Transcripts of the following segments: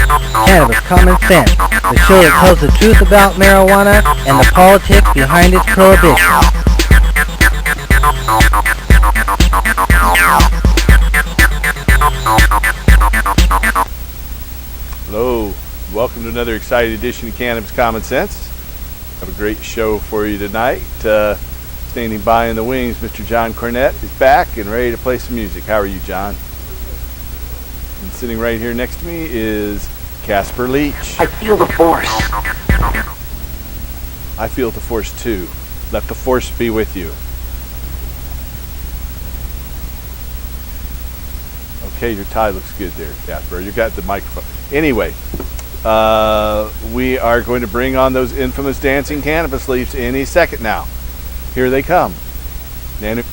Cannabis Common Sense, the show that tells the truth about marijuana and the politics behind its prohibition. Hello, welcome to another exciting edition of Cannabis Common Sense. I have a great show for you tonight. Standing by in the wings, Mr. John Cornett is back and ready to play some music. How are you, John? And sitting right here next to me is Casper Leach. I feel the force. I feel the force too. Let the force be with you. Okay, your tie looks good there, Casper. You got the microphone. Anyway, we are going to bring on those infamous dancing cannabis leaves any second now. Here they come. Nanu.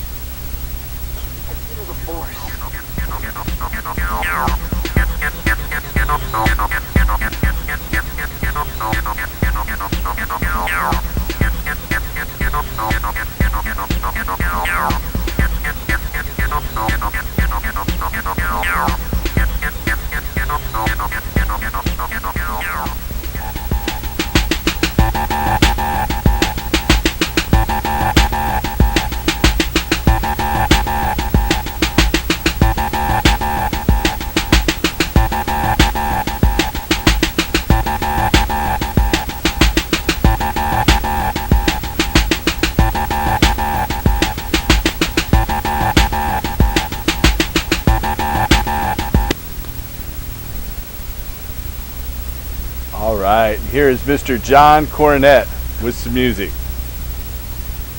Alright, here is Mr. John Cornett with some music.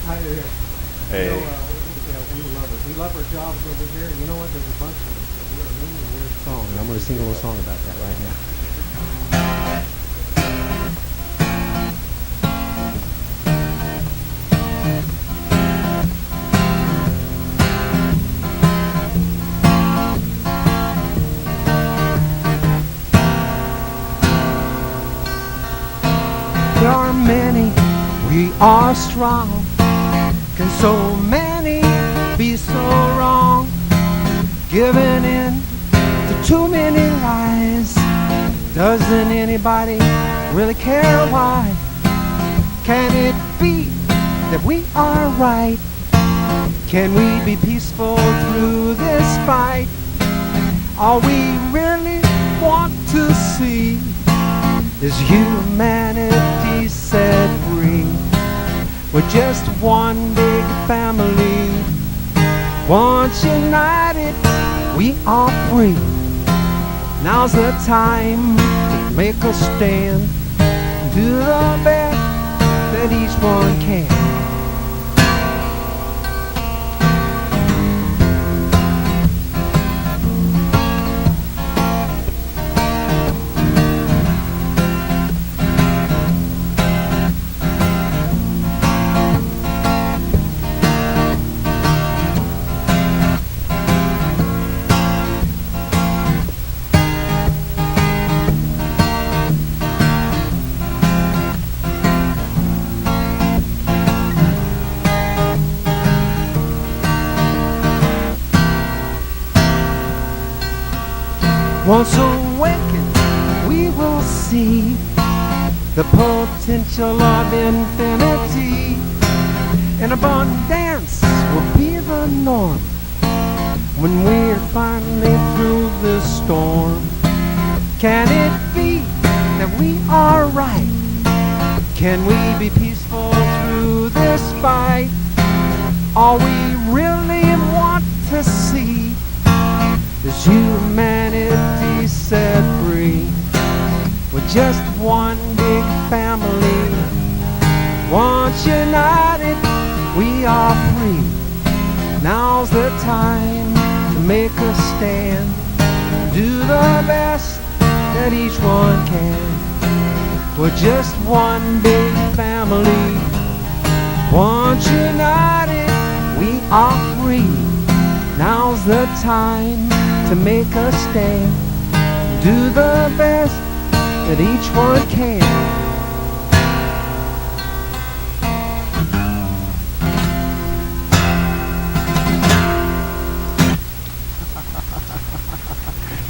Hi there. Hey. You know, we love it. We love our jobs over here. You know what? There's a bunch of us. We're a really weird song, and I'm going to sing a little song about that right now. There are many, we are strong. Can so many be so wrong? Giving in to too many lies. Doesn't anybody really care why? Can it be that we are right? Can we be peaceful through this fight? All we really want to see is humanity set free. We're just one big family. Once united, we are free. Now's the time to make a stand. Do the best that each one can. Once awakened, we will see the potential of infinity. And abundance will be the norm when we're finally through this storm. Can it be that we are right? Can we be peaceful through this fight? All we really want to see is humanity set free. We're just one big family. Once united, we are free. Now's the time to make a stand. Do the best that each one can. We're just one big family. Once united, we are free. Now's the time to make a stand. Do the best that each one can.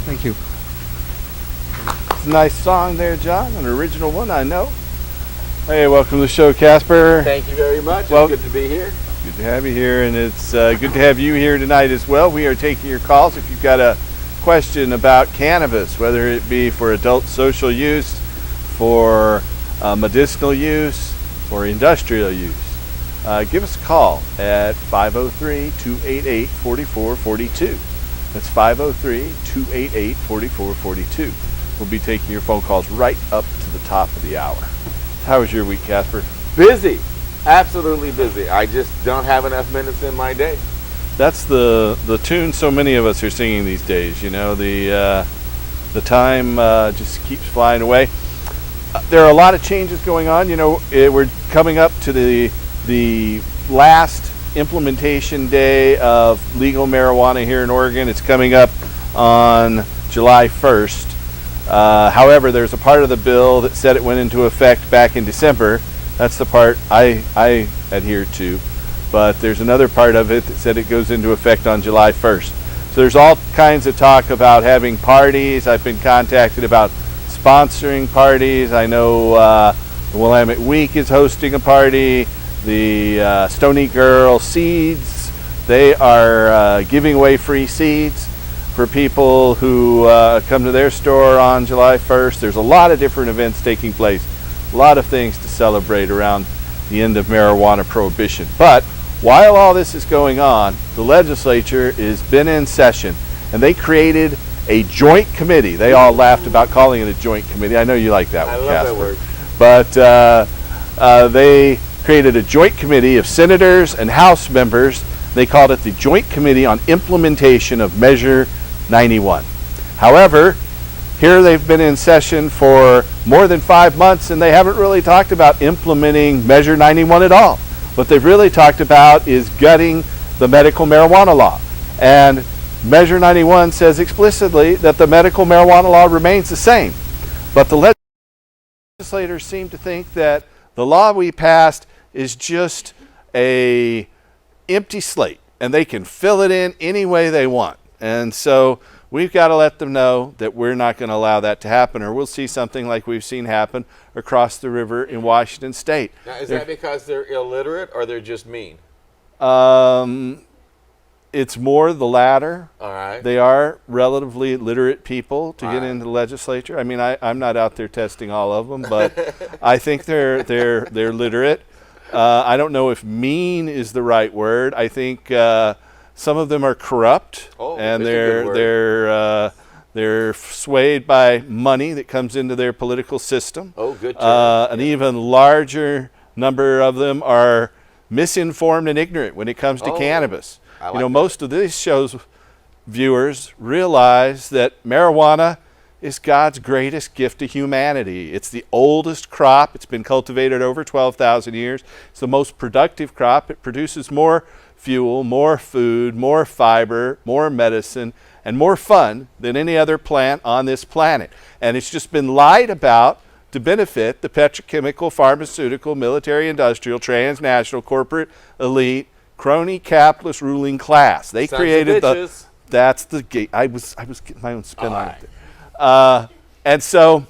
Thank you. a nice song there, John. An original one, I know. Hey, welcome to the show, Casper. Thank you very much. Well, it's good to be here. Good to have you here, and it's good to have you here tonight as well. We are taking your calls if you've got a question about cannabis, whether it be for adult social use, for medicinal use, or industrial use. Give us a call at 503-288-4442. That's 503-288-4442. We'll be taking your phone calls right up to the top of the hour. How was your week, Casper? Busy. Absolutely busy. I just don't have enough minutes in my day. That's the tune so many of us are singing these days. You know, the time just keeps flying away. There are a lot of changes going on. You know, we're coming up to the last implementation day of legal marijuana here in Oregon. It's coming up on July 1st. However, there's a part of the bill that said it went into effect back in December. That's the part I adhere to. But there's another part of it that said it goes into effect on July 1st. So there's all kinds of talk about having parties. I've been contacted about sponsoring parties. I know the Willamette Week is hosting a party. The Stony Girl Seeds, they are giving away free seeds for people who come to their store on July 1st. There's a lot of different events taking place. A lot of things to celebrate around the end of marijuana prohibition. But while all this is going on, the legislature has been in session, and they created a joint committee. They all laughed about calling it a joint committee. I know you like that one, Casper. I love But that they created a joint committee of senators and House members. They called it the Joint Committee on Implementation of Measure 91. However, here they've been in session for more than 5 months, and they haven't really talked about implementing Measure 91 at all. What they've really talked about is gutting the medical marijuana law. And Measure 91 says explicitly that the medical marijuana law remains the same. But the legislators seem to think that the law we passed is just a empty slate, and they can fill it in any way they want. And so we've got to let them know that we're not going to allow that to happen, or we'll see something like we've seen happen across the river in Washington State. Now, is that because they're illiterate or they're just mean? It's more the latter. All right. They are relatively literate people to get into the legislature. I mean, I'm not out there testing all of them, but I think they're literate. I don't know if mean is the right word. I think some of them are corrupt, and they're swayed by money that comes into their political system. Oh, good job. An even larger number of them are misinformed and ignorant when it comes to cannabis. Like you know, most of these shows viewers realize that marijuana is God's greatest gift to humanity. It's the oldest crop. It's been cultivated over 12,000 years. It's the most productive crop. It produces more fuel, more food, more fiber, more medicine, and more fun than any other plant on this planet. And it's just been lied about to benefit the petrochemical, pharmaceutical, military, industrial, transnational, corporate, elite, crony, capitalist ruling class. They created that's the gate. I was getting my own spin on it. And so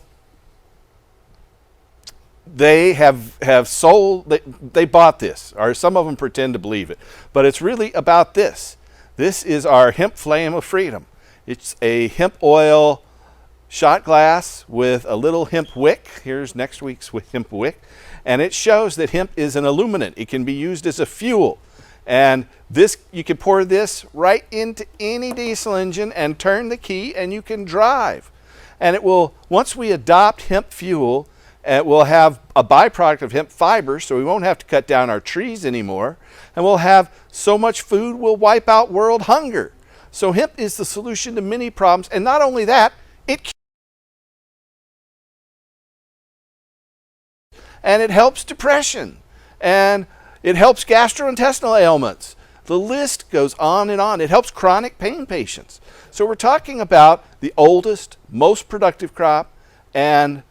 they have sold, they bought this, or some of them pretend to believe it, but it's really about this. This is our hemp flame of freedom. It's a hemp oil shot glass with a little hemp wick. Here's next week's hemp wick. And it shows that hemp is an illuminant. It can be used as a fuel. And this, you can pour this right into any diesel engine and turn the key, and you can drive. And it will, once we adopt hemp fuel, it will have a byproduct of hemp fiber, so we won't have to cut down our trees anymore. And we'll have so much food, we'll wipe out world hunger. So hemp is the solution to many problems. And not only that, it helps depression, and it helps gastrointestinal ailments. The list goes on and on. It helps chronic pain patients. So we're talking about the oldest, most productive crop, and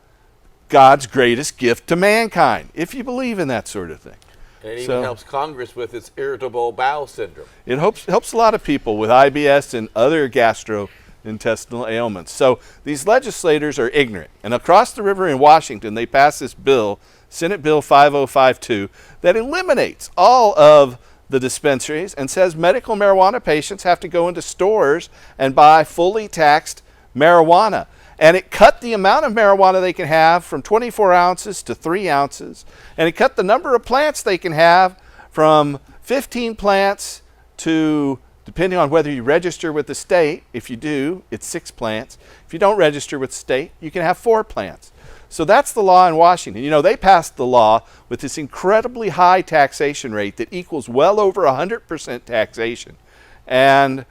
God's greatest gift to mankind, if you believe in that sort of thing. And it even helps Congress with its irritable bowel syndrome. It helps a lot of people with IBS and other gastrointestinal intestinal ailments. So these legislators are ignorant. And across the river in Washington, they passed this bill, Senate Bill 5052, that eliminates all of the dispensaries and says medical marijuana patients have to go into stores and buy fully taxed marijuana. And it cut the amount of marijuana they can have from 24 ounces to 3 ounces. And it cut the number of plants they can have from 15 plants to, depending on whether you register with the state, if you do, it's 6 plants. If you don't register with the state, you can have 4 plants. So that's the law in Washington. You know, they passed the law with this incredibly high taxation rate that equals well over 100% taxation. And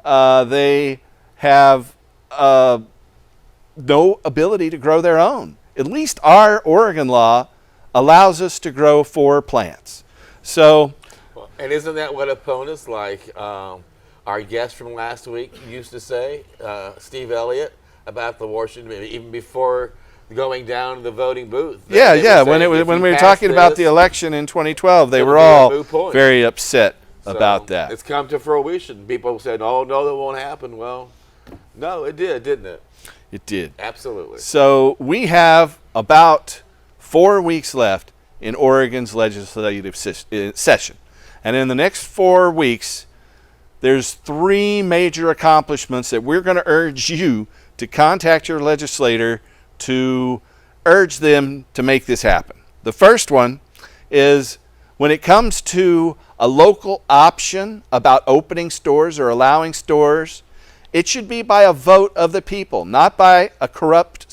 they have no ability to grow their own. At least our Oregon law allows us to grow 4 plants. So, and isn't that what opponents like our guest from last week used to say, Steve Elliott, about the Washington, even before going down to the voting booth? Yeah. When we were talking about the election in 2012, they were all very upset about that. It's come to fruition. People said, "Oh no, that won't happen." Well, no, it did, didn't it? It did. Absolutely. So we have about 4 weeks left in Oregon's legislative session. And in the next 4 weeks, there's 3 major accomplishments that we're going to urge you to contact your legislator to urge them to make this happen. The first one is when it comes to a local option about opening stores or allowing stores, it should be by a vote of the people, not by a corrupt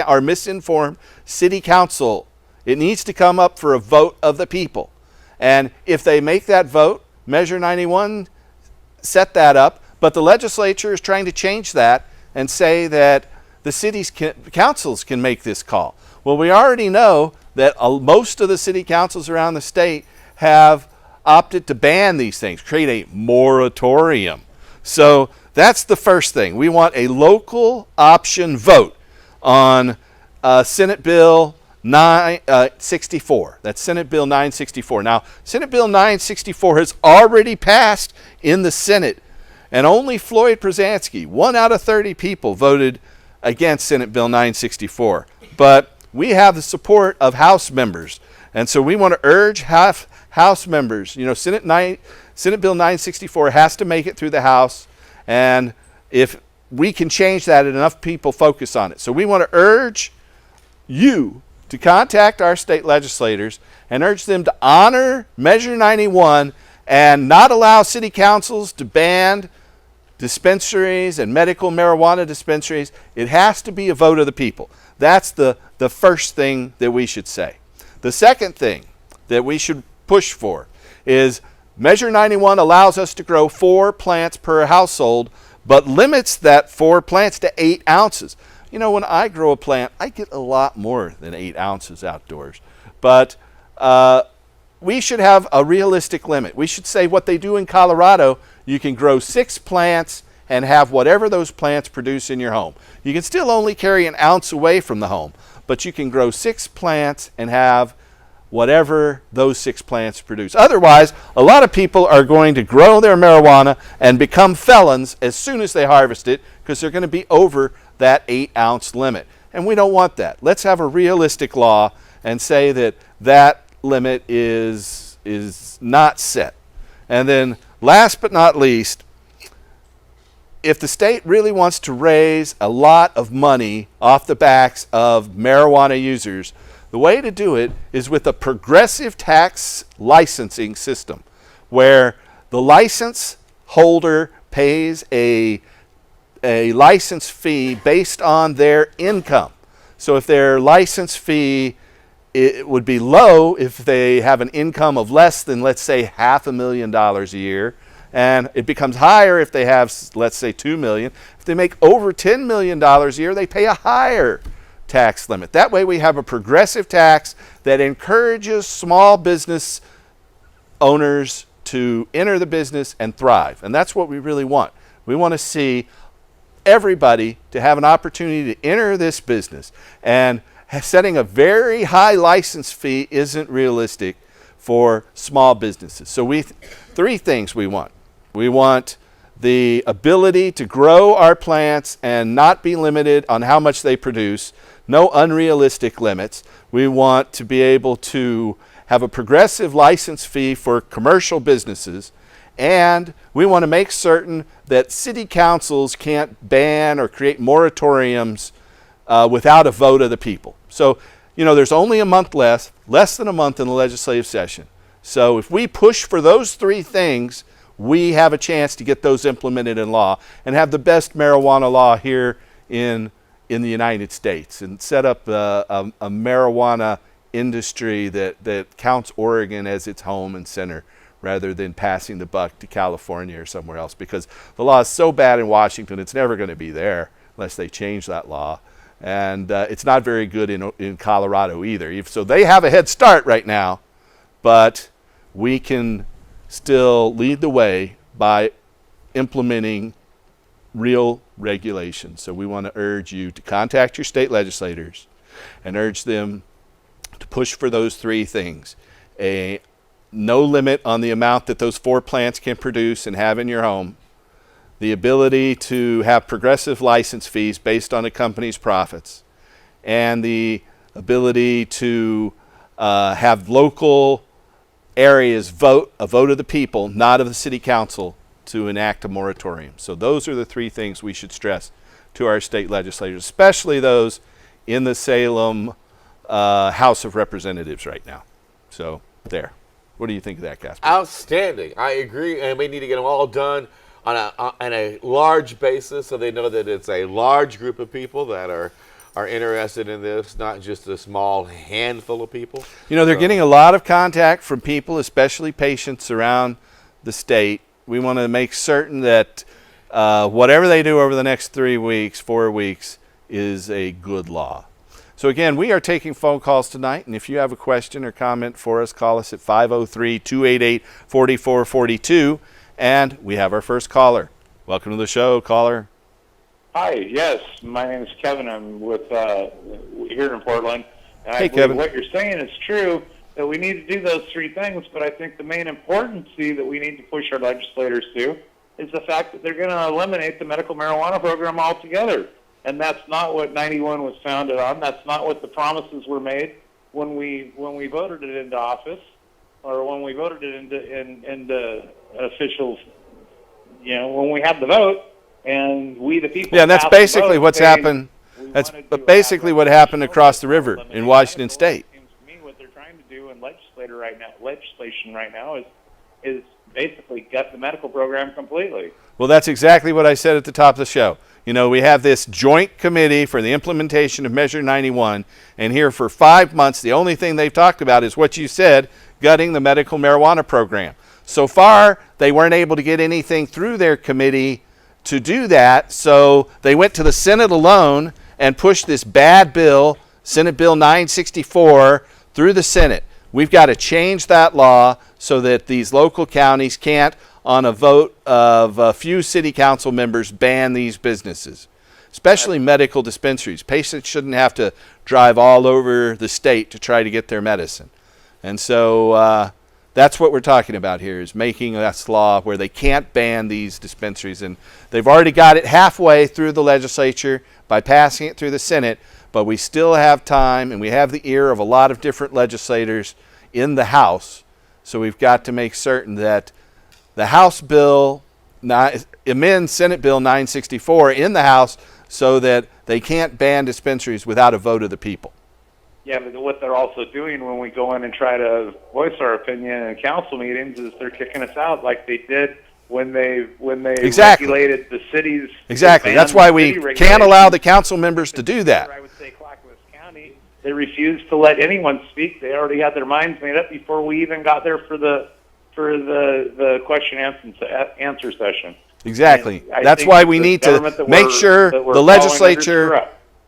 or misinformed city council. It needs to come up for a vote of the people. And if they make that vote, Measure 91 set that up, but the legislature is trying to change that and say that the city's councils can make this call. Well, we already know that most of the city councils around the state have opted to ban these things, create a moratorium. So that's the first thing. We want a local option vote on Senate Bill 964. That's Senate Bill 964. Now, Senate Bill 964 has already passed in the Senate, and only Floyd Przansky, 1 out of 30 people, voted against Senate Bill 964. But we have the support of House members, and so we want to urge House members. You know, Senate Bill 964 has to make it through the House, and if we can change that, enough people focus on it. So we want to urge you to contact our state legislators and urge them to honor Measure 91 and not allow city councils to ban dispensaries and medical marijuana dispensaries. It has to be a vote of the people. That's the first thing that we should say. The second thing that we should push for is Measure 91 allows us to grow 4 plants per household, but limits that 4 plants to 8 ounces. You know, when I grow a plant, I get a lot more than 8 ounces outdoors. But we should have a realistic limit. We should say what they do in Colorado, you can grow 6 plants and have whatever those plants produce in your home. You can still only carry 1 ounce away from the home, but you can grow 6 plants and have whatever those 6 plants produce. Otherwise, a lot of people are going to grow their marijuana and become felons as soon as they harvest it because they're going to be over that 8-ounce limit. And we don't want that. Let's have a realistic law and say that that limit is not set. And then last but not least, if the state really wants to raise a lot of money off the backs of marijuana users, the way to do it is with a progressive tax licensing system where the license holder pays a license fee based on their income. So if their license fee, it would be low if they have an income of less than, let's say, $500,000 a year, and it becomes higher if they have, let's say, $2 million. If they make over $10 million a year, they pay a higher tax limit. That way we have a progressive tax that encourages small business owners to enter the business and thrive. And that's what we really want. We want to see everybody to have an opportunity to enter this business. And setting a very high license fee isn't realistic for small businesses. So 3 things we want. We want the ability to grow our plants and not be limited on how much they produce, no unrealistic limits. We want to be able to have a progressive license fee for commercial businesses, and we want to make certain that city councils can't ban or create moratoriums without a vote of the people. So, there's only a month less than a month in the legislative session. So if we push for those three things, we have a chance to get those implemented in law and have the best marijuana law here in the United States, and set up a marijuana industry that counts Oregon as its home and center, rather than passing the buck to California or somewhere else, because the law is so bad in Washington, it's never going to be there unless they change that law. And it's not very good in Colorado either. So they have a head start right now, but we can still lead the way by implementing real regulations. So we want to urge you to contact your state legislators and urge them to push for those three things: no limit on the amount that those 4 plants can produce and have in your home, the ability to have progressive license fees based on a company's profits, and the ability to have local areas vote a vote of the people, not of the city council, to enact a moratorium. So those are the 3 things we should stress to our state legislators, especially those in the Salem House of Representatives right now. So there. What do you think of that, Casper? Outstanding. I agree, and we need to get them all done on a large basis, so they know that it's a large group of people that are interested in this, not just a small handful of people. They're getting a lot of contact from people, especially patients around the state. We want to make certain that whatever they do over the next 3 weeks, 4 weeks, is a good law. So again, we are taking phone calls tonight, and if you have a question or comment for us, call us at 503-288-4442, and we have our first caller. Welcome to the show, caller. Hi, yes, my name is Kevin. I'm with here in Portland. And Hey, I believe Kevin. what you're saying is true, that we need to do those 3 things, but I think the main importancy that we need to push our legislators to is the fact that they're going to eliminate the medical marijuana program altogether. And that's not what 91 was founded on. That's not what the promises were made when we voted it into office, or when we voted it into official, when we had the vote, and we the people. Yeah, and that's passed the basically vote what's saying happened. That's wanted to basically have what happened across the river in Washington State. It seems to me what they're trying to do in legislation right now is basically gut the medical program completely. Well, that's exactly what I said at the top of the show. We have this joint committee for the implementation of Measure 91, and here for 5 months, the only thing they've talked about is what you said, gutting the medical marijuana program. So far, they weren't able to get anything through their committee to do that, so they went to the Senate alone and pushed this bad bill, Senate Bill 964, through the Senate. We've got to change that law so that these local counties can't, on a vote of a few city council members, ban these businesses, especially medical dispensaries. Patients shouldn't have to drive all over the state to try to get their medicine. And so that's what we're talking about here, is making this law where they can't ban these dispensaries. And they've already got it halfway through the legislature by passing it through the Senate, but we still have time, and we have the ear of a lot of different legislators in the House. So we've got to make certain that the House bill amends Senate Bill 964 in the House so that they can't ban dispensaries without a vote of the people. Yeah, but what they're also doing when we go in and try to voice our opinion in council meetings is they're kicking us out, like they did when they Exactly. regulated the cities. Exactly. That's why we can't allow the council members to do that. I would say Clackamas County, they refused to let anyone speak. They already had their minds made up before we even got there for the question answer session. Exactly. I That's think why we the need to government that make we're- sure that we're the following legislature, under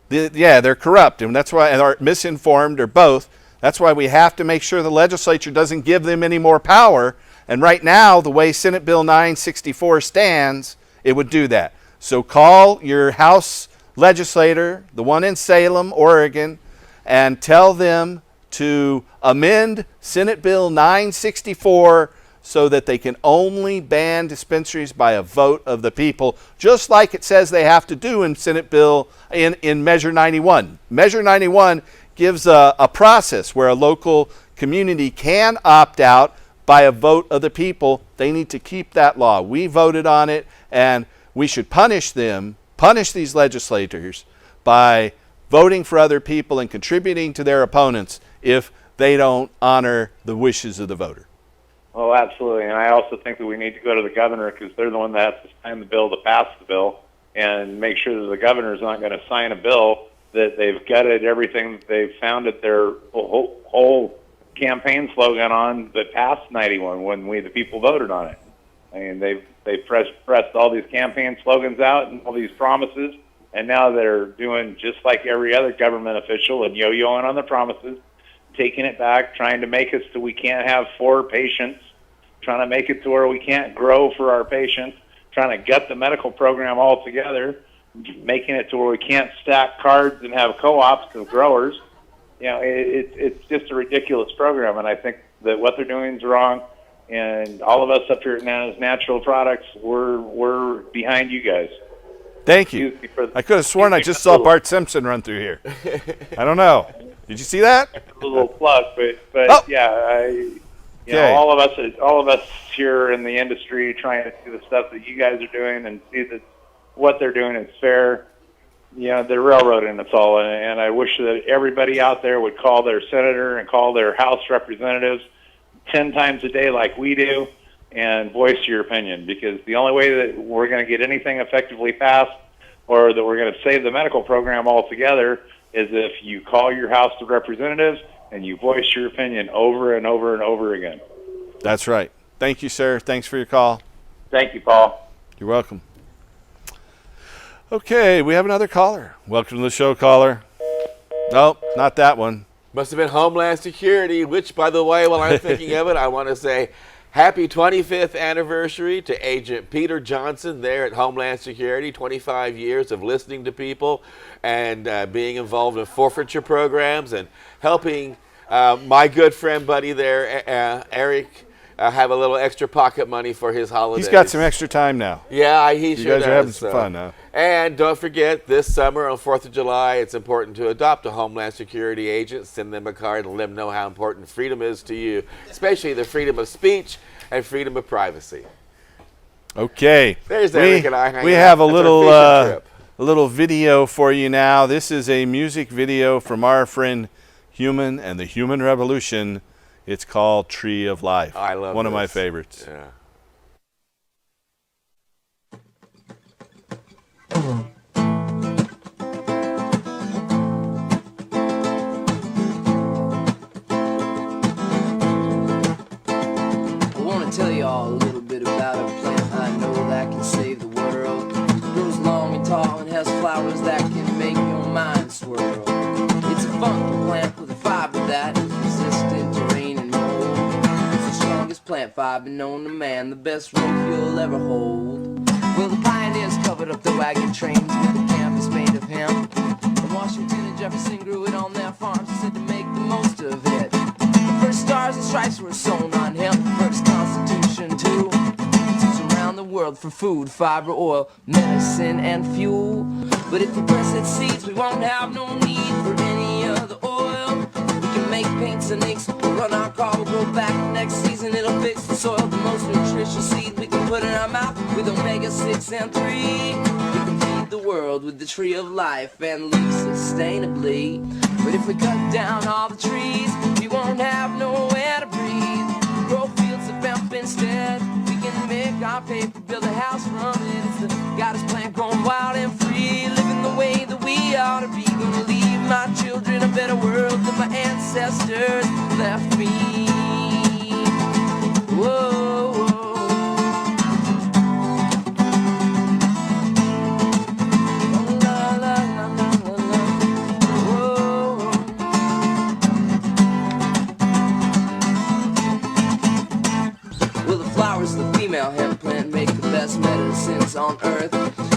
is corrupt. they're corrupt, and that's why, or misinformed, or both. That's why we have to make sure the legislature doesn't give them any more power. And right now, the way Senate Bill 964 stands, it would do that. So call your House legislator, the one in Salem, Oregon, and tell them to amend Senate Bill 964 so that they can only ban dispensaries by a vote of the people, just like it says they have to do in Senate Bill in Measure 91. Measure 91 gives a process where a local community can opt out by a vote of the people. They need to keep that law. We voted on it, and we should punish them, punish these legislators by voting for other people and contributing to their opponents if they don't honor the wishes of the voter. Oh, absolutely. And I also think that we need to go to the governor, because they're the one that has to sign the bill to pass the bill, and make sure that the governor's not going to sign a bill that they've gutted everything that they've founded their whole campaign slogan on that passed 91 when we, the people, voted on it. I mean, they've pressed all these campaign slogans out and all these promises, and now they're doing just like every other government official and yo-yoing on the promises, taking it back, trying to make us so we can't have 4 patients, trying to make it to where we can't grow for our patients, trying to gut the medical program altogether, making it to where we can't stack cards and have co-ops of growers. You know, it's just a ridiculous program, and I think that what they're doing is wrong. And all of us up here now as Natural Products, we're behind you guys. Thank you. I could have sworn I just saw Bart Simpson run through here. I don't know. Did you see that? A little plug, but Oh. yeah, you know, all of us here in the industry trying to do the stuff that you guys are doing and see that what they're doing is fair. You know, they're railroading us all, and I wish that everybody out there would call their senator and call their House representatives 10 times a day like we do and voice your opinion, because the only way that we're going to get anything effectively passed or that we're going to save the medical program altogether is if you call your House of Representatives and you voice your opinion over and over and over again. That's right. Thank you, sir. Thanks for your call. Thank you, Paul. You're welcome. Okay, we have another caller. Welcome to the show, caller. Nope, not that one. Must have been Homeland Security, which, by the way, while I'm thinking of it, I want to say happy 25th anniversary to Agent Peter Johnson there at Homeland Security. 25 years of listening to people and being involved in forfeiture programs and helping my good friend buddy there, Eric, have a little extra pocket money for his holidays. He's got some extra time now. Yeah, he sure does. You guys are having some fun now. And don't forget, this summer on 4th of July, it's important to adopt a Homeland Security agent. Send them a card and let them know how important freedom is to you, especially the freedom of speech and freedom of privacy. Okay. There's Eric and I hanging we have a little video for you now. This is a music video from our friend Human and the Human Revolution. It's called Tree of Life. I love one of this. my favorites. Yeah. I want to tell you all a little bit about a plant I know that can save the world. It grows long and tall and has flowers that can make your mind swirl. It's a funky plant with a fiber that is resistant to rain and mold. It's the strongest plant fiber known to man, the best rope you'll ever hold. Well, the pioneers covered up the wagon trains with the canvas made of hemp. And Washington and Jefferson grew it on their farms and said to make the most of it. The first stars and stripes were sewn on hemp, the first Constitution too. It's around the world for food, fiber, oil, medicine, and fuel. But if we press its seeds, we won't have no need for any other oil. We can make paints and inks, we'll run our car, we'll go back next season, it'll fix the soil. The most nutritious seed we can put in our mouth with omega-6 and 3. We can feed the world with the tree of life and live sustainably. But if we cut down all the trees, we won't have nowhere to breathe. Grow fields of hemp instead. We can make our paper, build a house from it. It's the goddess plant growing wild and free, living the way that we ought to be. Gonna leave my children a better world than my ancestors left me. Whoa, whoa. La, la, la, la, la, la. Whoa. Well, the flowers of the female hemp plant make the best medicines on earth.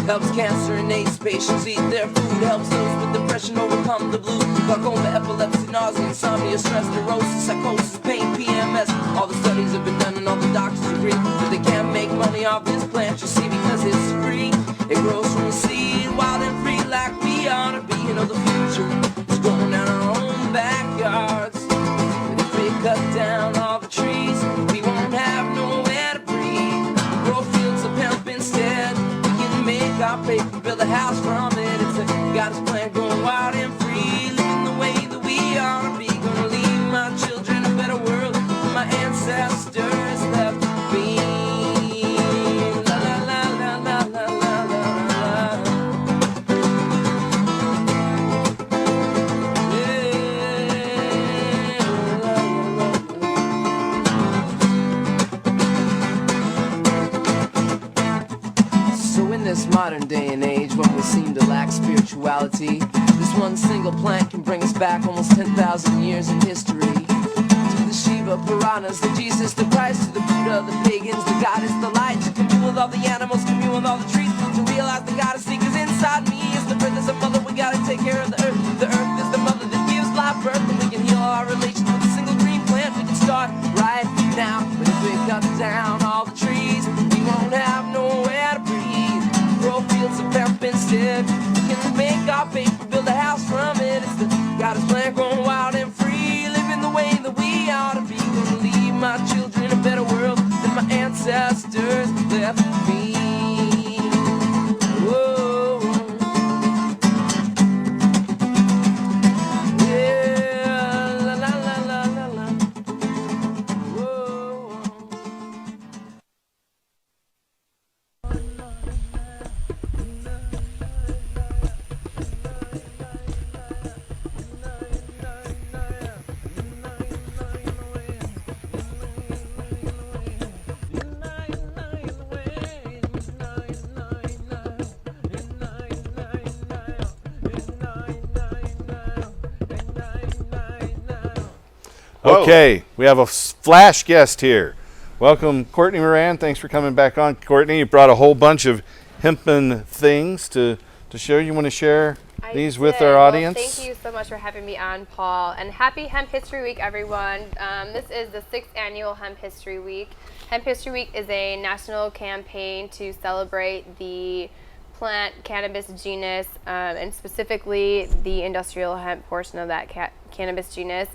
Helps cancer and AIDS patients eat their food. Helps those with depression overcome the blues. Glaucoma, epilepsy, nausea, insomnia, stress, neurosis, psychosis, pain, PMS. All the studies have been done and all the doctors agree that they can't make money off this plant, you see, because it's free. It grows from a seed, wild and free, like we ought to be. You know the future is growing down our own backyards. But if we cut down all the trees, we won't have nowhere to breathe. Grow fields of hemp instead. We can make our paper, build a house from it. It's a goddess plant growing wild and free, living the way that we ought to be. Gonna leave my children a better world than my ancestors left me. La la la la la la la la. So in this modern day and age, when we seem to lack spirituality, this one single plant can bring us back almost 10,000 years in history. To the Shiva, Puranas, the Jesus, the Christ, to the Buddha, the pagans, the goddess, the light. To commune with all the animals, commune with all the trees. To realize the goddess seekers inside me. Is the earth is a mother, we gotta take care of the earth. The earth is the mother that gives life birth. And we can heal all our relations with a single green plant. We can start right now. But if we cut down all the trees, we won't have nowhere to breathe. Grow fields of hemp instead. We can make our paper, build a house from it. It's the goddess plant growing wild and free, living the way that we ought to be. Gonna leave my children a better world than my ancestors left me. Whoa. Yeah, la la la la la la. Whoa. Okay, we have a flash guest here. Welcome, Courtney Moran. Thanks for coming back on. Courtney, you brought a whole bunch of hempen things to show. You want to share these with our audience? Well, thank you so much for having me on, Paul. And happy Hemp History Week, everyone. This is the 6th annual Hemp History Week. Hemp History Week is a national campaign to celebrate the plant cannabis genus, and specifically the industrial hemp portion of that cannabis genus.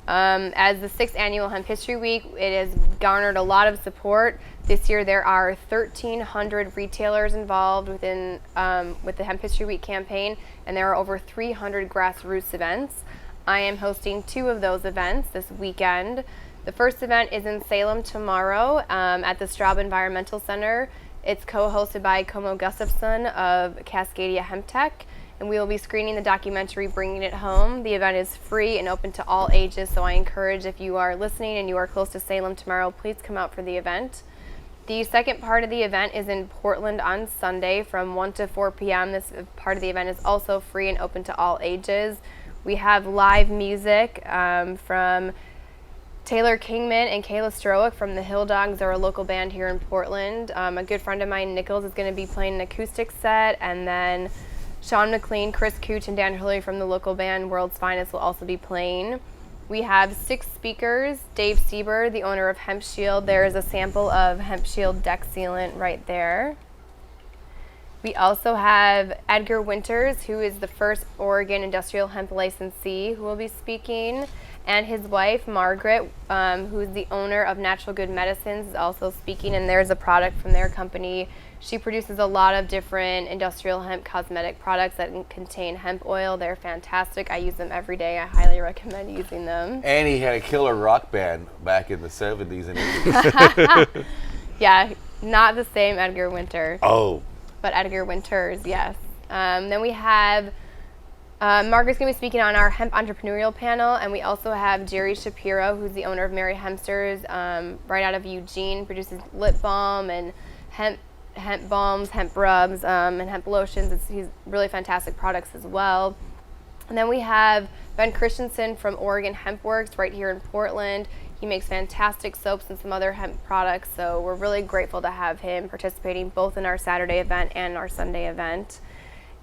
As the 6th annual Hemp History Week, it has garnered a lot of support. This year there are 1,300 retailers involved with the Hemp History Week campaign, and there are over 300 grassroots events. I am hosting 2 of those events this weekend. The first event is in Salem tomorrow at the Straub Environmental Center. It's co-hosted by Como Gustafson of Cascadia Hemp Tech, and we will be screening the documentary Bringing It Home. The event is free and open to all ages, so I encourage, if you are listening and you are close to Salem tomorrow, please come out for the event. The second part of the event is in Portland on Sunday from 1 to 4 p.m. This part of the event is also free and open to all ages. We have live music from Taylor Kingman and Kayla Stroick from the Hill Dogs. They're a local band here in Portland. A good friend of mine, Nichols, is going to be playing an acoustic set, and then Sean McLean, Chris Cooch, and Dan Hurley from the local band World's Finest will also be playing. We have 6 speakers. Dave Sieber, the owner of Hemp Shield. There is a sample of Hemp Shield deck sealant right there. We also have Edgar Winters, who is the first Oregon industrial hemp licensee, who will be speaking, and his wife, Margaret, who is the owner of Natural Good Medicines, is also speaking, and there's a product from their company. She produces a lot of different industrial hemp cosmetic products that contain hemp oil. They're fantastic. I use them every day. I highly recommend using them. And he had a killer rock band back in the 70s and 80s. Yeah, not the same Edgar Winter. Oh. But Edgar Winters, yes. Then we have Margaret's going to be speaking on our hemp entrepreneurial panel, and we also have Jerry Shapiro, who's the owner of Mary Hempsters, right out of Eugene, produces lip balm and hemp balms, hemp rubs, and hemp lotions. He's really fantastic products as well. And then we have Ben Christensen from Oregon Hemp Works right here in Portland. He makes fantastic soaps and some other hemp products, so we're really grateful to have him participating both in our Saturday event and our Sunday event.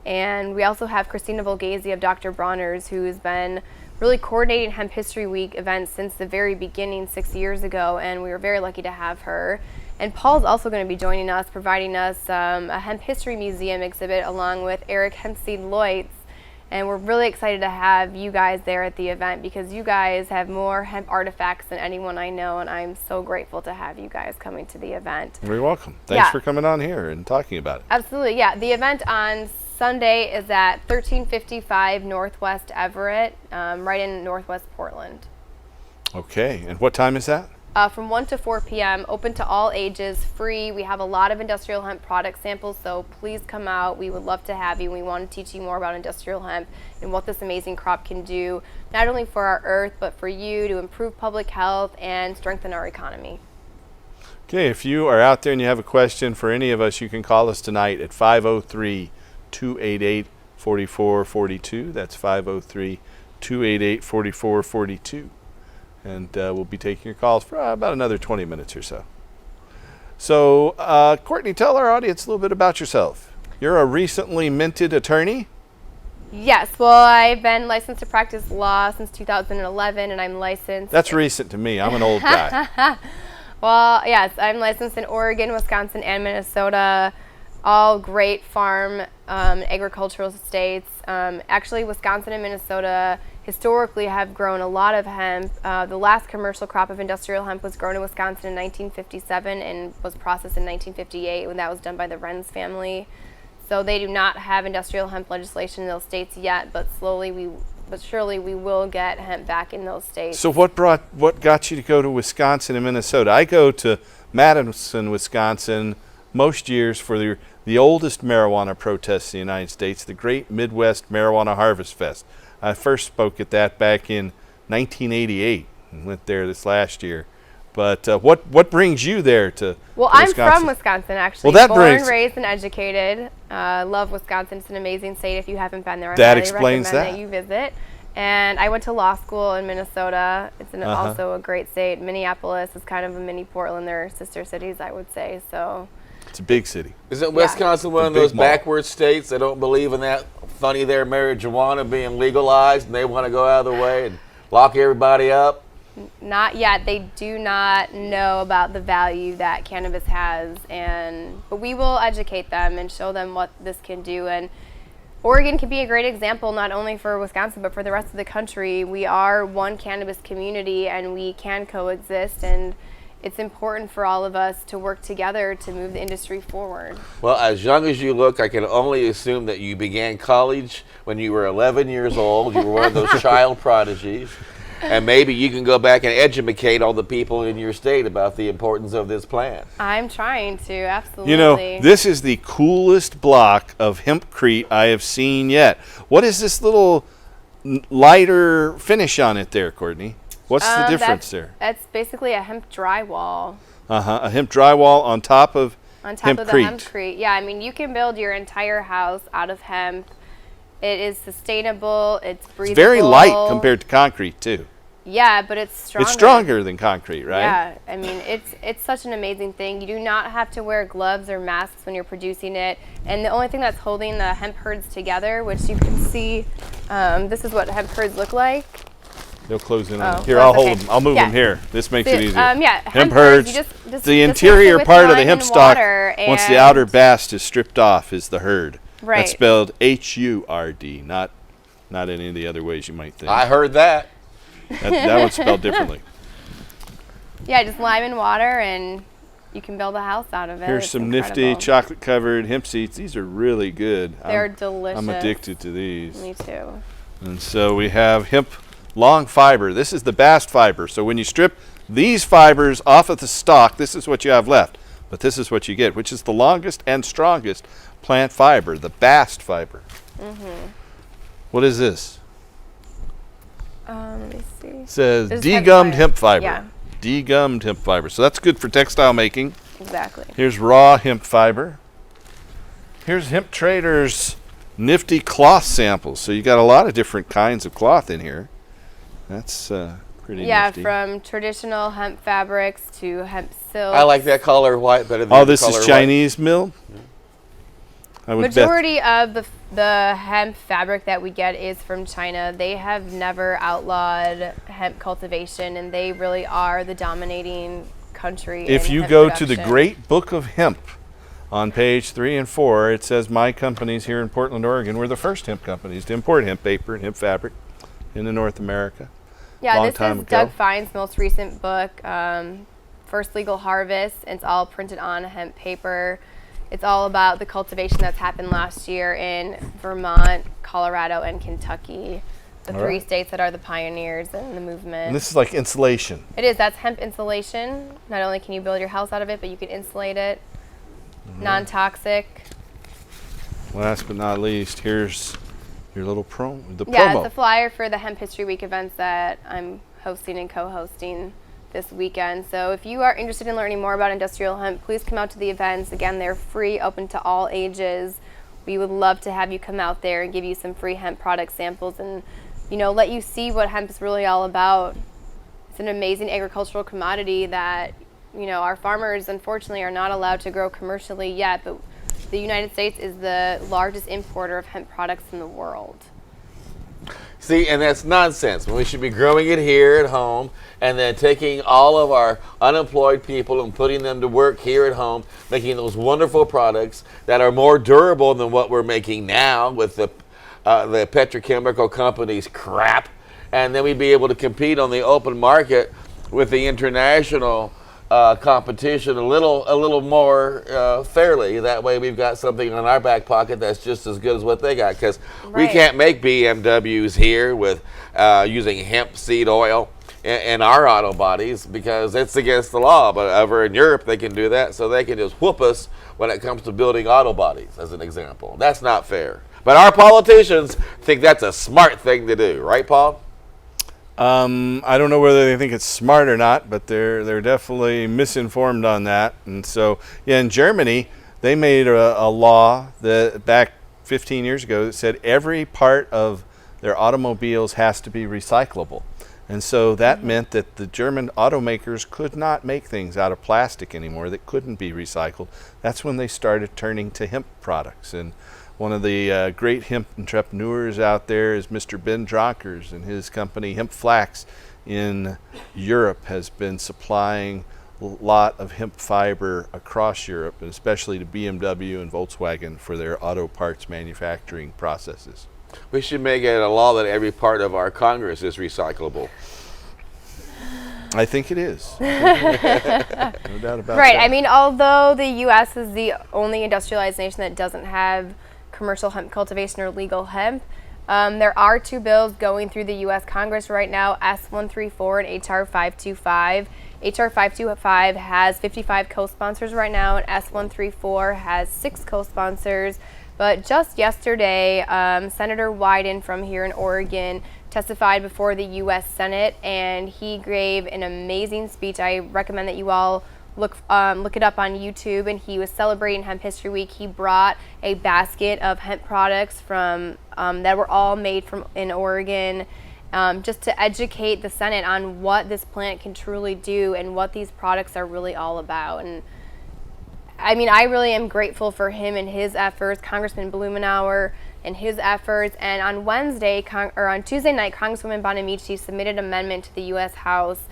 And we also have Christina Volgese of Dr. Bronner's, who has been really coordinating Hemp History Week events since the very beginning 6 years ago, and we were very lucky to have her. And Paul's also going to be joining us, providing us a Hemp History Museum exhibit along with Eric Hempseed Loitz. And we're really excited to have you guys there at the event because you guys have more hemp artifacts than anyone I know, and I'm so grateful to have you guys coming to the event. You're welcome. Thanks for coming on here and talking about it. Absolutely, yeah. The event on Sunday is at 1355 Northwest Everett, right in Northwest Portland. Okay, and what time is that? From 1 to 4 p.m., open to all ages, free. We have a lot of industrial hemp product samples, so please come out. We would love to have you. We want to teach you more about industrial hemp and what this amazing crop can do, not only for our earth, but for you to improve public health and strengthen our economy. Okay, if you are out there and you have a question for any of us, you can call us tonight at 503-288-4442. That's 503-288-4442. And we'll be taking your calls for about another 20 minutes or so. So, Courtney, tell our audience a little bit about yourself. You're a recently minted attorney? Yes, well, I've been licensed to practice law since 2011, and I'm licensed... That's recent to me. I'm an old guy. Well, yes, I'm licensed in Oregon, Wisconsin, and Minnesota, all great farm agricultural states. Actually, Wisconsin and Minnesota historically have grown a lot of hemp. The last commercial crop of industrial hemp was grown in Wisconsin in 1957 and was processed in 1958 when that was done by the Renz family. So they do not have industrial hemp legislation in those states yet, but slowly but surely we will get hemp back in those states. So what got you to go to Wisconsin and Minnesota? I go to Madison, Wisconsin most years for the oldest marijuana protest in the United States, the Great Midwest Marijuana Harvest Fest. I first spoke at that back in 1988 and went there this last year. But what brings you there to Wisconsin? I'm from Wisconsin, actually. Well, Born, raised, and educated. Love Wisconsin. It's an amazing state. If you haven't been there, I that highly explains recommend that you visit. And I went to law school in Minnesota. It's also a great state. Minneapolis is kind of a mini Portland. They're sister cities, I would say. So it's a big city. Isn't Wisconsin one of those backward states that don't believe in that funny there marijuana being legalized and they want to go out of the way and lock everybody up? Not yet. They do not know about the value that cannabis has, but we will educate them and show them what this can do. And Oregon can be a great example, not only for Wisconsin, but for the rest of the country. We are one cannabis community and we can coexist, and it's important for all of us to work together to move the industry forward. Well, as young as you look, I can only assume that you began college when you were 11 years old. You were one of those child prodigies. And maybe you can go back and educate all the people in your state about the importance of this plant. I'm trying to, absolutely. You know, this is the coolest block of hempcrete I have seen yet. What is this little lighter finish on it there, Courtney? What's the difference there? That's basically a hemp drywall. A hemp drywall on top of on top of the hempcrete. Yeah, I mean, you can build your entire house out of hemp. It is sustainable. It's breathable. It's very light compared to concrete, too. Yeah, but it's stronger. It's stronger than concrete, right? Yeah, I mean, it's such an amazing thing. You do not have to wear gloves or masks when you're producing it. And the only thing that's holding the hemp herds together, which you can see, this is what hemp herds look like. They'll close in on it. Here, I'll hold them. I'll move them here. This makes it easier. Hemp herds. The interior part of the hemp stalk, once the outer bast is stripped off, is the herd. Right. That's spelled H-U-R-D, not any of the other ways you might think. I heard that. That one's spelled differently. Yeah, just lime and water, and you can build a house out of it. Here's some nifty chocolate-covered hemp seeds. These are really good. They're delicious. I'm addicted to these. Me too. And so we have hemp long fiber. This is the bast fiber. So when you strip these fibers off of the stalk, this is what you have left. But this is what you get, which is the longest and strongest plant fiber, the bast fiber. Mm-hmm. What is this? Let me see. It says degummed hemp fiber. Yeah. Degummed hemp fiber. So that's good for textile making. Exactly. Here's raw hemp fiber. Here's Hemp Trader's nifty cloth samples. So you got a lot of different kinds of cloth in here. That's pretty nifty. Yeah, from traditional hemp fabrics to hemp silk. I like that color white better than the color this is Chinese milled? Majority of the the hemp fabric that we get is from China. They have never outlawed hemp cultivation, and they really are the dominating country. If in you hemp go to the production. Great Book of Hemp on page 3 and 4, it says my companies here in Portland, Oregon were the first hemp companies to import hemp paper and hemp fabric into North America. Yeah, long this time is ago. Doug Fine's most recent book, First Legal Harvest. It's all printed on hemp paper. It's all about the cultivation that's happened last year in Vermont, Colorado, and Kentucky, the All three right. states that are the pioneers in the movement. And this is like insulation. It is. That's hemp insulation. Not only can you build your house out of it, but you can insulate it. Mm-hmm. Non-toxic. Last but not least, here's your little promo. Yeah, it's a flyer for the Hemp History Week events that I'm hosting and co-hosting this weekend. So if you are interested in learning more about industrial hemp, please come out to the events. Again, they're free, open to all ages. We would love to have you come out there and give you some free hemp product samples and, let you see what hemp is really all about. It's an amazing agricultural commodity that, our farmers unfortunately are not allowed to grow commercially yet, but the United States is the largest importer of hemp products in the world. See, and that's nonsense. We should be growing it here at home and then taking all of our unemployed people and putting them to work here at home, making those wonderful products that are more durable than what we're making now with the petrochemical companies' crap. And then we'd be able to compete on the open market with the international competition a little more fairly. That way we've got something on our back pocket that's just as good as what they got, because we Right. can't make BMWs here with using hemp seed oil in our auto bodies because it's against the law. But over in Europe they can do that, so they can just whoop us when it comes to building auto bodies, as an example. That's not fair. But our politicians think that's a smart thing to do, right, Paul? I don't know whether they think it's smart or not, but they're definitely misinformed on that. And so, yeah, in Germany, they made a law that back 15 years ago that said every part of their automobiles has to be recyclable. And so that meant that the German automakers could not make things out of plastic anymore that couldn't be recycled. That's when they started turning to hemp products. And one of the great hemp entrepreneurs out there is Mr. Ben Dronkers, and his company Hemp Flax in Europe has been supplying a lot of hemp fiber across Europe, and especially to BMW and Volkswagen for their auto parts manufacturing processes. We should make it a law that every part of our Congress is recyclable. I think it is. No doubt about Right. that. I mean, although the U.S. is the only industrialized nation that doesn't have commercial hemp cultivation or legal hemp, there are two bills going through the U.S. Congress right now, S134 and H.R. 525. H.R. 525 has 55 co-sponsors right now, and S134 has 6 co-sponsors. But just yesterday, Senator Wyden from here in Oregon testified before the U.S. Senate, and he gave an amazing speech. I recommend that you all look it up on YouTube. And he was celebrating Hemp History Week. He brought a basket of hemp products from that were all made in Oregon, just to educate the Senate on what this plant can truly do and what these products are really all about. And I mean, I really am grateful for him and his efforts, Congressman Blumenauer and his efforts. And on Tuesday night, Congresswoman Bonamici submitted an amendment to the U.S. House,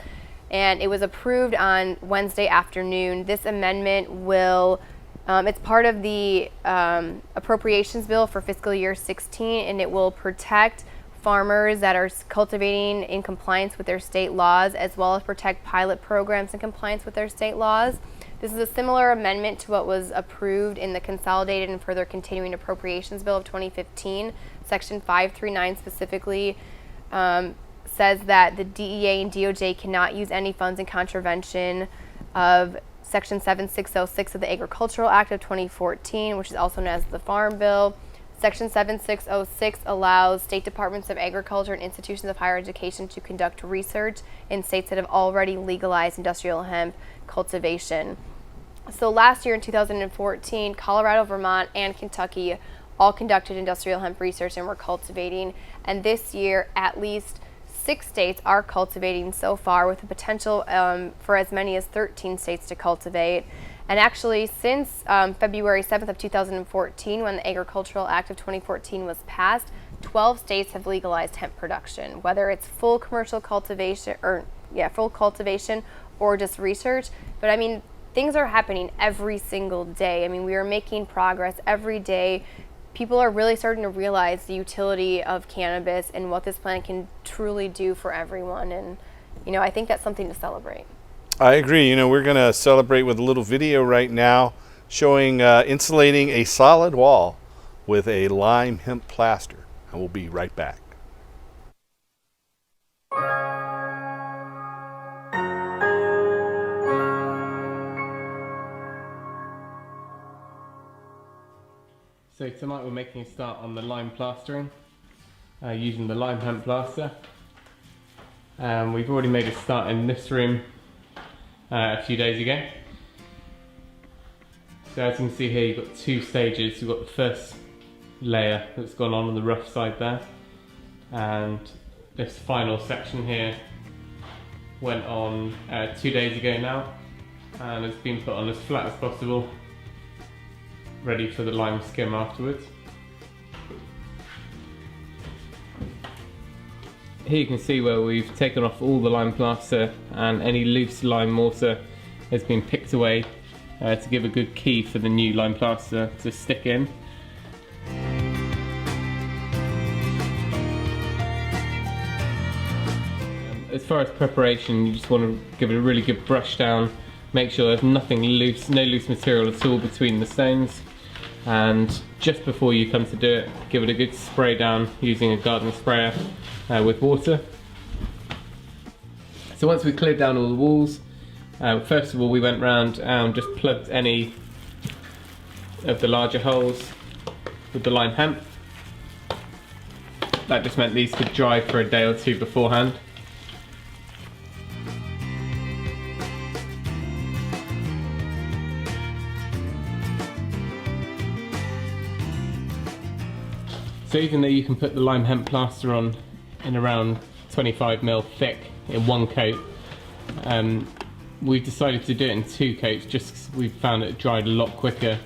and it was approved on Wednesday afternoon. This amendment will, it's part of the appropriations bill for fiscal year 16, and it will protect farmers that are cultivating in compliance with their state laws, as well as protect pilot programs in compliance with their state laws. This is a similar amendment to what was approved in the Consolidated and Further Continuing Appropriations Bill of 2015. Section 539 specifically says that the DEA and DOJ cannot use any funds in contravention of Section 7606 of the Agricultural Act of 2014, which is also known as the Farm Bill. Section 7606 allows state departments of agriculture and institutions of higher education to conduct research in states that have already legalized industrial hemp cultivation. So last year in 2014, Colorado, Vermont, and Kentucky all conducted industrial hemp research and were cultivating. And this year, at least 6 states are cultivating so far, with the potential for as many as 13 states to cultivate. And actually, since February 7th of 2014, when the Agricultural Act of 2014 was passed, 12 states have legalized hemp production, whether it's full commercial cultivation or just research. But I mean, things are happening every single day. I mean, we are making progress every day. People are really starting to realize the utility of cannabis and what this plant can truly do for everyone. And, you know, I think that's something to celebrate. I agree. You know, we're going to celebrate with a little video right now showing insulating a solid wall with a lime hemp plaster. And we'll be right back. So tonight we're making a start on the lime plastering using the lime hemp plaster. We've already made a start in this room a few days ago. So as you can see here, you've got two stages. You've got the first layer that's gone on the rough side there, and this final section here went on 2 days ago now, and it's been put on as flat as possible, ready for the lime skim afterwards. Here you can see where we've taken off all the lime plaster, and any loose lime mortar has been picked away to give a good key for the new lime plaster to stick in. As far as preparation, you just want to give it a really good brush down, make sure there's nothing loose, no loose material at all between the stones, and just before you come to do it, give it a good spray down using a garden sprayer with water. So once we cleared down all the walls, first of all we went round and just plugged any of the larger holes with the lime hemp. That just meant these could dry for a day or two beforehand. So even though you can put the lime hemp plaster on in around 25mm thick in one coat, we've decided to do it in 2 coats just because we found it dried a lot quicker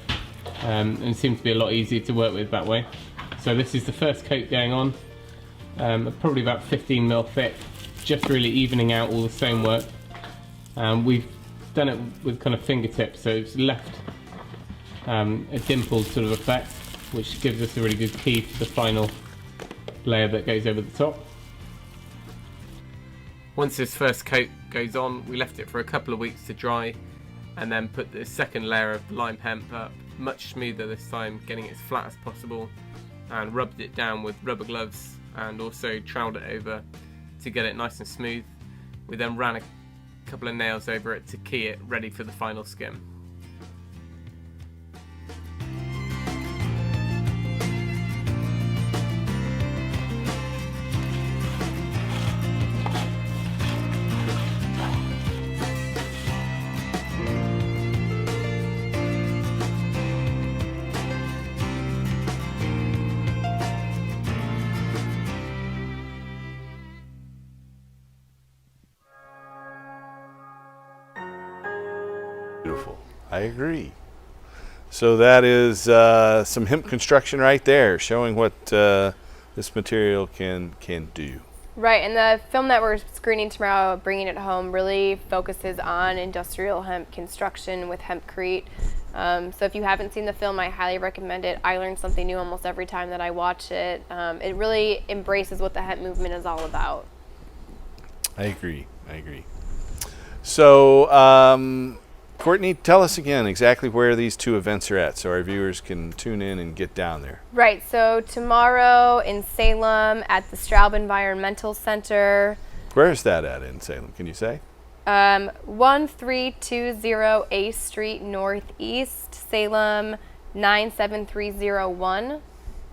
and seemed to be a lot easier to work with that way. So this is the first coat going on, probably about 15mm thick, just really evening out all the stonework. We've done it with kind of fingertips, so it's left a dimpled sort of effect, which gives us a really good key for the final layer that goes over the top. Once this first coat goes on, we left it for a couple of weeks to dry, and then put the second layer of lime hemp up, much smoother this time, getting it as flat as possible, and rubbed it down with rubber gloves and also troweled it over to get it nice and smooth. We then ran a couple of nails over it to key it ready for the final skim. Beautiful. I agree. So that is some hemp construction right there, showing what this material can do. Right, and the film that we're screening tomorrow, Bringing It Home, really focuses on industrial hemp construction with hempcrete. So if you haven't seen the film, I highly recommend it. I learn something new almost every time that I watch it. It really embraces what the hemp movement is all about. I agree. So, Courtney, tell us again exactly where these 2 events are at so our viewers can tune in and get down there. Right, so tomorrow in Salem at the Straub Environmental Center. Where is that at in Salem, can you say? 1320 A Street Northeast, Salem 97301.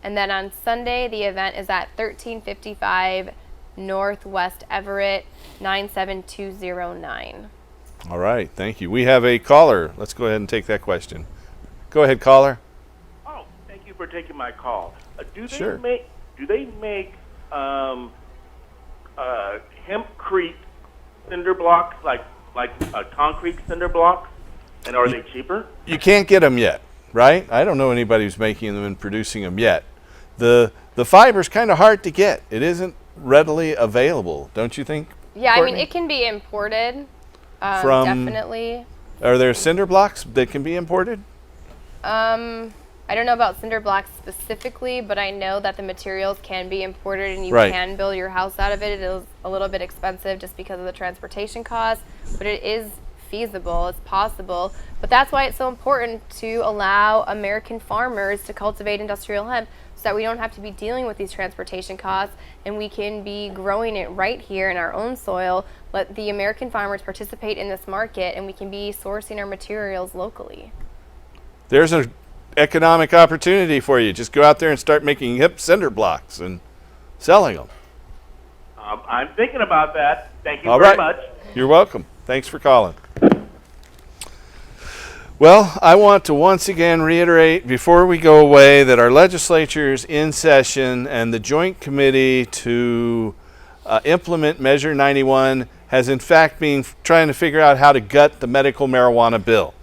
And then on Sunday, the event is at 1355 Northwest Everett 97209. All right, thank you. We have a caller. Let's go ahead and take that question. Go ahead, caller. Oh, thank you for taking my call. Do Sure. they make hempcrete cinder blocks, like concrete cinder blocks? And are they cheaper? You can't get them yet, right? I don't know anybody who's making them and producing them yet. The fiber's kind of hard to get. It isn't readily available, don't you think? Yeah, Courtney? I mean, it can be imported, From- definitely. Are there cinder blocks that can be imported? I don't know about cinder blocks specifically, but I know that the materials can be imported and you Right. can build your house out of it. It is a little bit expensive just because of the transportation costs, but it is feasible, it's possible. But that's why it's so important to allow American farmers to cultivate industrial hemp so that we don't have to be dealing with these transportation costs and we can be growing it right here in our own soil. Let the American farmers participate in this market and we can be sourcing our materials locally. There's an economic opportunity for you. Just go out there and start making hip cinder blocks and selling them. I'm thinking about that. Thank you All very right. much. You're welcome. Thanks for calling. Well, I want to once again reiterate before we go away that our legislature is in session and the Joint Committee to implement Measure 91 has in fact been trying to figure out how to gut the medical marijuana bill.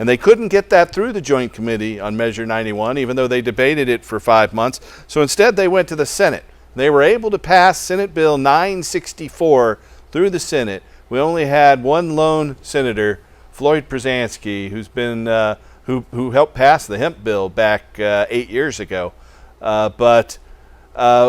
And they couldn't get that through the Joint Committee on Measure 91, even though they debated it for 5 months. So instead they went to the Senate. They were able to pass Senate Bill 964 through the Senate. We only had one lone senator, Floyd Przansky, who's been who helped pass the hemp bill back 8 years ago. But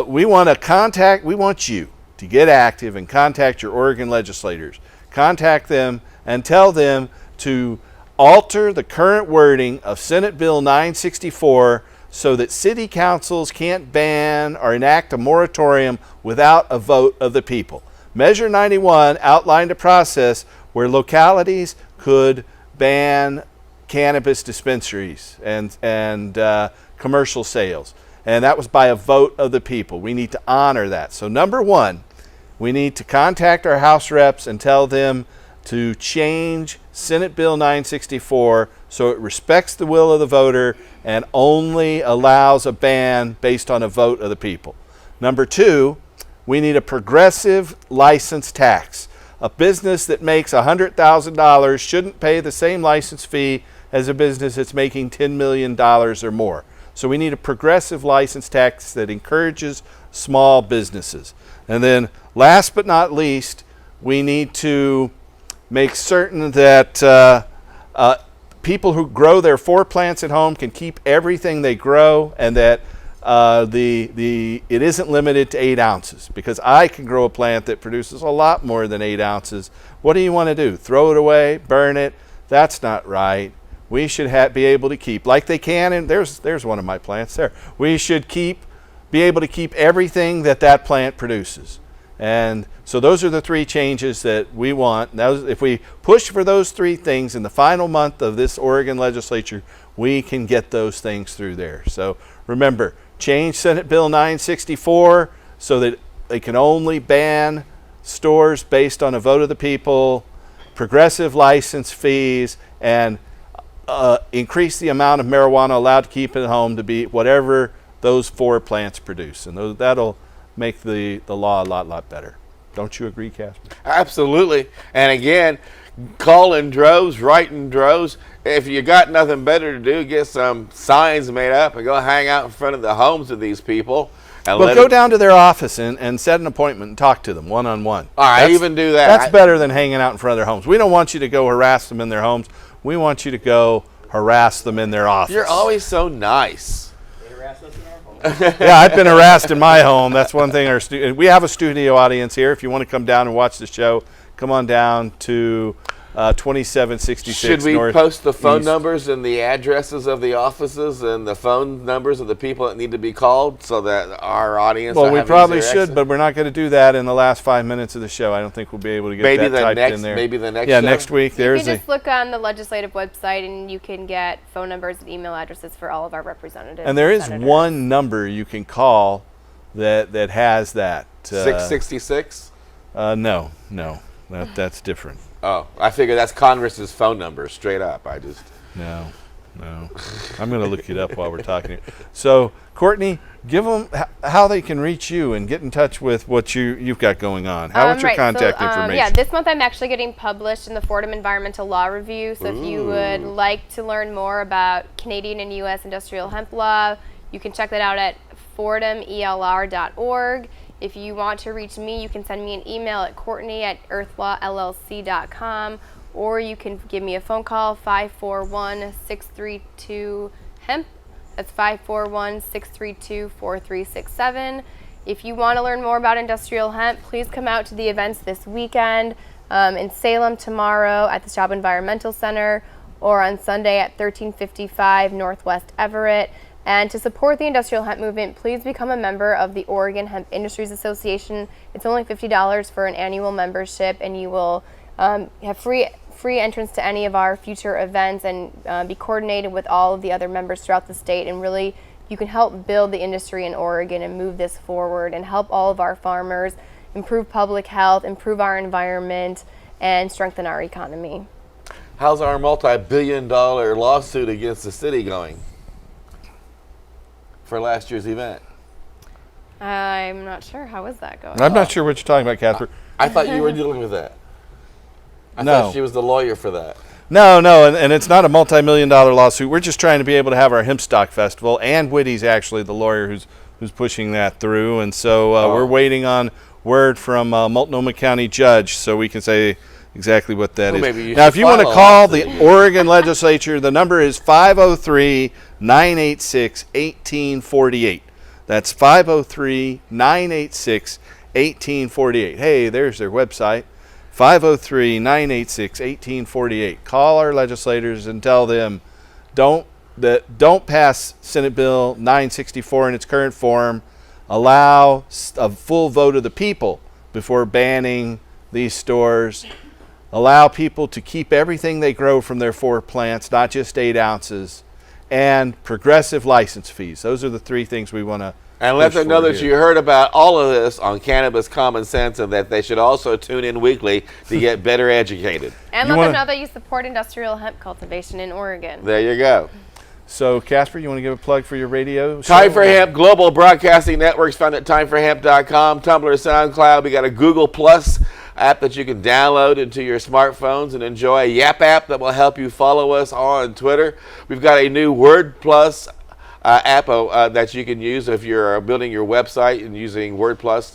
we want you to get active and contact your Oregon legislators. Contact them and tell them to alter the current wording of Senate Bill 964 so that city councils can't ban or enact a moratorium without a vote of the people. Measure 91 outlined a process where localities could ban cannabis dispensaries and commercial sales. And that was by a vote of the people. We need to honor that. So number one, we need to contact our House reps and tell them to change Senate Bill 964 so it respects the will of the voter and only allows a ban based on a vote of the people. Number two, we need a progressive license tax. A business that makes $100,000 shouldn't pay the same license fee as a business that's making $10 million or more. So we need a progressive license tax that encourages small businesses. And then last but not least, we need to make certain that people who grow their 4 plants at home can keep everything they grow, and that it isn't limited to 8 ounces, because I can grow a plant that produces a lot more than 8 ounces. What do you want to do? Throw it away? Burn it? That's not right. We should be able to keep, like they can, and there's one of my plants there. We should be able to keep everything that plant produces. And so those are the 3 changes that we want. Now, if we push for those 3 things in the final month of this Oregon legislature, we can get those things through there. So remember, change Senate Bill 964 so that they can only ban stores based on a vote of the people, progressive license fees, and increase the amount of marijuana allowed to keep at home to be whatever those 4 plants produce. And that'll make the law a lot better. Don't you agree, Casper? Absolutely. And again, call in droves, write in droves. If you got nothing better to do, get some signs made up and go hang out in front of the homes of these people. And Well, go down to their office and set an appointment and talk to them one-on-one. All right, even do that. That's better than hanging out in front of their homes. We don't want you to go harass them in their homes. We want you to go harass them in their office. You're always so nice. Yeah, I've been harassed in my home. That's one thing. We have a studio audience here. If you want to come down and watch the show, come on down to 2766 Should we North post the phone East. numbers and the addresses of the offices and the phone numbers of the people that need to be called so that our audience? Well, will we have probably easier should, access? but we're not going to do that in the last 5 minutes of the show. I don't think we'll be able to get Maybe that the typed next- in there. maybe the next Yeah, show? next week. You There's can just look on the legislative website and you can get phone numbers and email addresses for all of our representatives. and there is senators. one number you can call that has that. 666? No, that's different. Oh, I figure that's Congress's phone number straight up. No. No. I'm going to look it up while we're talking. So, Courtney, give them how they can reach you and get in touch with what you've got going on. What's your contact information? Yeah, this month I'm actually getting published in the Fordham Environmental Law Review. So if you would like to learn more about Canadian and U.S. industrial hemp law, you can check that out at fordhamelr.org. If you want to reach me, you can send me an email at courtney@earthlawllc.com, or you can give me a phone call, 541-632-HEMP. That's 541-632-4367. If you want to learn more about industrial hemp, please come out to the events this weekend, in Salem tomorrow at the Straub Environmental Center, or on Sunday at 1355 Northwest Everett. And to support the industrial hemp movement, please become a member of the Oregon Hemp Industries Association. It's only $50 for an annual membership, and you will have free entrance to any of our future events and be coordinated with all of the other members throughout the state. And really, you can help build the industry in Oregon and move this forward and help all of our farmers improve public health, improve our environment, and strengthen our economy. How's our multi-billion-dollar lawsuit against the city going for last year's event? I'm not sure. How is that going? I'm not sure what you're talking about, Catherine. I thought you were dealing with that. I No. thought she was the lawyer for that. No, and it's not a multi-million-dollar lawsuit. We're just trying to be able to have our hemp stock festival, and Whitty's actually the lawyer who's pushing that through, and so we're waiting on word from Multnomah County judge so we can say exactly what that is. Now, if you want to call the Oregon legislature, the number is 503-986-1848. That's 503-986-1848. Hey, there's their website. 503-986-1848. Call our legislators and tell them don't pass Senate Bill 964 in its current form. Allow a full vote of the people before banning these stores. Allow people to keep everything they grow from their 4 plants, not just 8 ounces. And progressive license fees. Those are the 3 things we want to. And let them know that you heard about all of this on Cannabis Common Sense, and that they should also tune in weekly to get better educated. And let them know that you support industrial hemp cultivation in Oregon. There you go. So, Casper, you want to give a plug for your radio show? Time for Hemp Global Broadcasting Networks, found at timeforhemp.com, Tumblr, SoundCloud. We got a Google Plus app that you can download into your smartphones and enjoy, a Yap app that will help you follow us on Twitter. We've got a new Word Plus app that you can use if you're building your website and using WordPress.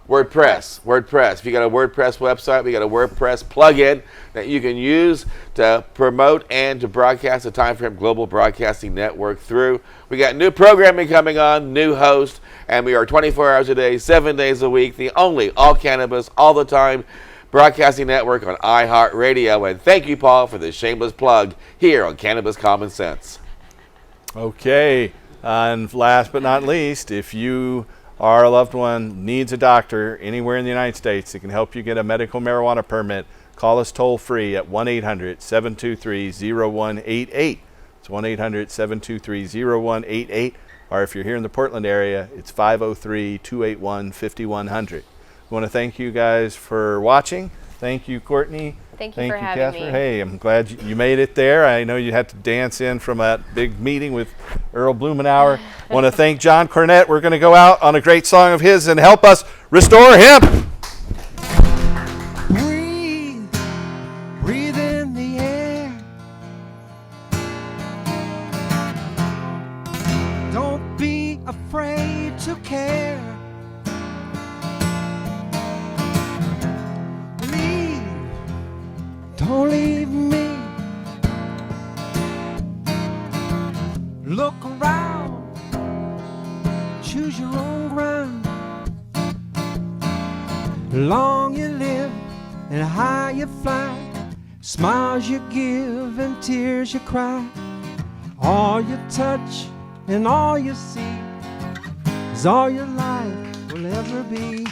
WordPress. If you got a WordPress website, we got a WordPress plugin that you can use to promote and to broadcast the Time for Hemp Global Broadcasting Network through. We got new programming coming on, new host, and we are 24 hours a day, 7 days a week, the only all cannabis, all the time broadcasting network on iHeartRadio. And thank you, Paul, for this shameless plug here on Cannabis Common Sense. Okay, and last but not least, if you or a loved one needs a doctor anywhere in the United States that can help you get a medical marijuana permit, call us toll free at 1-800-723-0188. It's 1-800-723-0188. Or if you're here in the Portland area, it's 503-281-5100. I want to thank you guys for watching. Thank you, Courtney. Thank you for having me. Hey, I'm glad you made it there. I know you had to dance in from that big meeting with Earl Blumenauer. I want to thank John Cornette. We're going to go out on a great song of his and help us restore hemp. Breathe in the air. Don't be afraid to care. Don't leave me. Look around, choose your own ground. Long you live and high you fly. Smiles you give and tears you cry. All you touch and all you see is all your life will ever be.